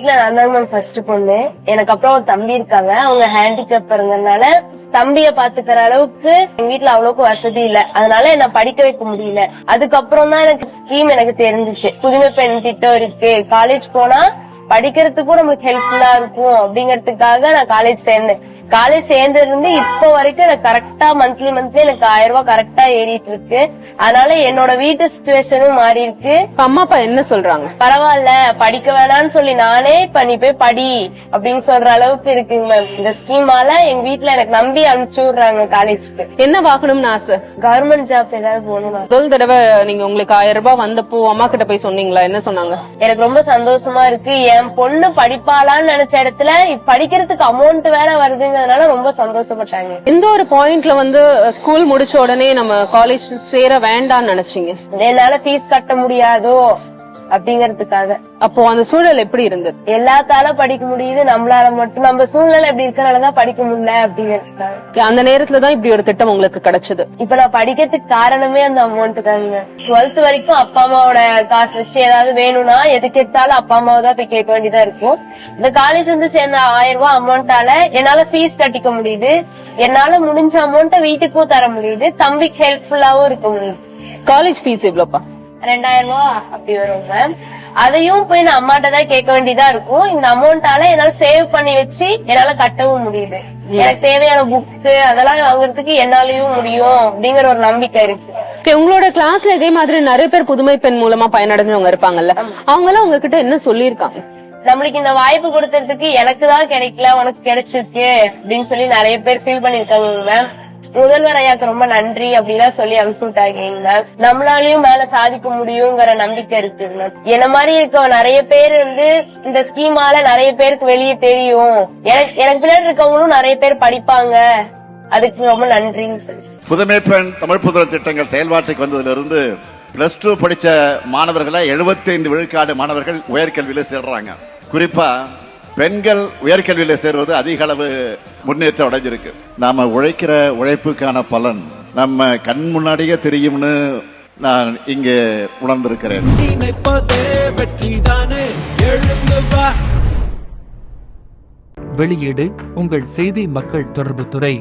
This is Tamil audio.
வீட்டுல நான் தான் மேம் ஃபர்ஸ்ட் பொண்ணு. எனக்கு அப்புறம் ஒரு தம்பி இருக்காங்க. அவங்க ஹேண்டிகேப்பர்ங்கனால தம்பிய பாத்துக்கிற அளவுக்கு எங்க வீட்டுல அவ்வளவுக்கு வசதி இல்ல. அதனால என்ன படிக்க வைக்க முடியல. அதுக்கப்புறம் தான் எனக்கு ஸ்கீம் எனக்கு தெரிஞ்சிச்சு. புதுமை பெண் திட்டம் இருக்கு, காலேஜ் போனா படிக்கிறதுக்கும் நமக்கு ஹெல்ப்ஃபுல்லா இருக்கும் அப்படிங்கறதுக்காக நான் காலேஜ் சேர்ந்தேன். காலேஜ் சேர்ந்ததுல இருந்து இப்ப வரைக்கும் எனக்கு கரெக்டா மந்த்லி எனக்கு 1000 ரூபாய் கரெக்டா ஏறிட்டு இருக்கு. அதனால என்னோட வீட்டு சிச்சுவேஷனும் மாறி இருக்கு. அம்மா அப்பா என்ன சொல்றாங்க? பரவாயில்ல, படிக்க வேணாம்னு சொல்லி நானே இப்ப நீ போய் படி அப்படின்னு சொல்ற அளவுக்கு இருக்குங்க மேம். இந்த ஸ்கீமால எங்க வீட்டுல எனக்கு நம்பி அனுப்பிச்சு விடுறாங்க காலேஜுக்கு. என்ன வாங்கணும்னு ஆசை? கவர்மெண்ட் ஜாப் ஏதாவது போகணும். முதல் தடவை நீங்க உங்களுக்கு 1000 ரூபாய் வந்தப்போ அம்மா கிட்ட போய் சொன்னீங்களா? என்ன சொன்னாங்க? எனக்கு ரொம்ப சந்தோஷமா இருக்கு. என் பொண்ணு படிப்பாளான்னு நினைச்ச இடத்துல படிக்கிறதுக்கு அமௌண்ட் வேற வருதுங்கிறதுனால ரொம்ப சந்தோஷப்பட்டாங்க. எந்த ஒரு பாயிண்ட்ல வந்து ஸ்கூல் முடிச்ச உடனே நம்ம காலேஜ் சேர வேண்டாம்னு நினைச்சீங்க? என்னால ஃபீஸ் கட்ட முடியாதோ அப்படிங்கறதுக்காக. அப்போ அந்த சூழல் எப்படி இருந்தது? எல்லாத்தால படிக்க முடியுது, நம்மளால மட்டும் நம்ம சூழ்நிலை எப்படி இருக்கனாலதான் படிக்க முடியல அப்படிங்கறதுக்காக. அந்த நேரத்துலதான் இப்படி ஒரு திட்டம் உங்களுக்கு கிடைச்சது. இப்ப நான் படிக்கிறதுக்கு காரணமே அந்த அமௌண்ட் தாங்க. 12th வரைக்கும் அப்பா அம்மாவோட காசு வச்சு ஏதாவது வேணும்னா எதுக்கு எடுத்தாலும் அப்பா அம்மாவை தான் போய் கேட்க வேண்டியதா இருக்கும். இந்த காலேஜ் வந்து சேர்ந்த 1000 ரூபாய் அமௌண்டால என்னால ஃபீஸ் கட்டிக்க முடியுது. என்னால முடிஞ்ச அமௌண்ட்டை வீட்டுக்கும் தர முடியுது. தம்பிக்கு ஹெல்ப்ஃபுல்லாவும் இருக்க முடியுது. College fees எவ்வளவுப்பா? 2000 ரூபாய் அப்படி வரும் மேம். அதையும் போய் நான் அம்மாட்ட தான் கேட்க வேண்டியதா இருக்கும். இந்த அமௌண்டால என்னால சேவ் பண்ணி வச்சு என்னால கட்டவும் முடியுது. எனக்கு தேவையான புக்கு அதெல்லாம் வாங்குறதுக்கு என்னாலயும் முடியும் அப்படிங்கிற ஒரு நம்பிக்கை இருக்கு. உங்களோட கிளாஸ்ல இதே மாதிரி நிறைய பேர் புதுமை பெண் மூலமா பயனடைஞ்சவங்க இருப்பாங்கல்ல, அவங்க எல்லாம் உங்ககிட்ட என்ன சொல்லிருக்காங்க? நம்மளுக்கு இந்த வாய்ப்பு கொடுத்ததுக்கு எனக்கு தான் கிடைக்கல, உனக்கு கிடைச்சிருக்கு அப்படின்னு சொல்லி நிறைய பேர் ஃபீல் பண்ணிருக்காங்க மேம். முதல்வர் ஐயாக்கு ரொம்ப நன்றி அப்படிலாம் சொல்லி அனுப்பிச்சு விட்டாங்க. நம்மளாலயும் மேல சாதிக்க முடியுங்கிற நம்பிக்கை இருக்கு. என்ன மாதிரி இருக்க நிறைய பேர் வந்து இந்த ஸ்கீமால நிறைய பேருக்கு வெளியே தெரியும். எனக்கு பின்னாடி இருக்கவங்களும் நிறைய பேர் படிப்பாங்க. அதுக்கு ரொம்ப நன்றின்னு சொல்லி. புதுமை பெண் தமிழ் புதுமை திட்டங்கள் செயல்பாட்டுக்கு வந்ததுல இருந்து +2 படிச்ச மாணவர்களை 75 விழுக்காடு மாணவர்கள் உயர்கல்வியில சேர்றாங்க. குறிப்பா பெண்கள் உயர்கல்வியில சேர்வது அதிக அளவு முன்னேற்றம் அடைஞ்சிருக்கு. நாம உழைக்கிற உழைப்புக்கான பலன் நம்ம கண் முன்னாடியே தெரியும்னு நான் இங்கே உணர்ந்திருக்கிறேன். வெளியீடு உங்கள் செய்தி மக்கள் தொடர்பு துறை.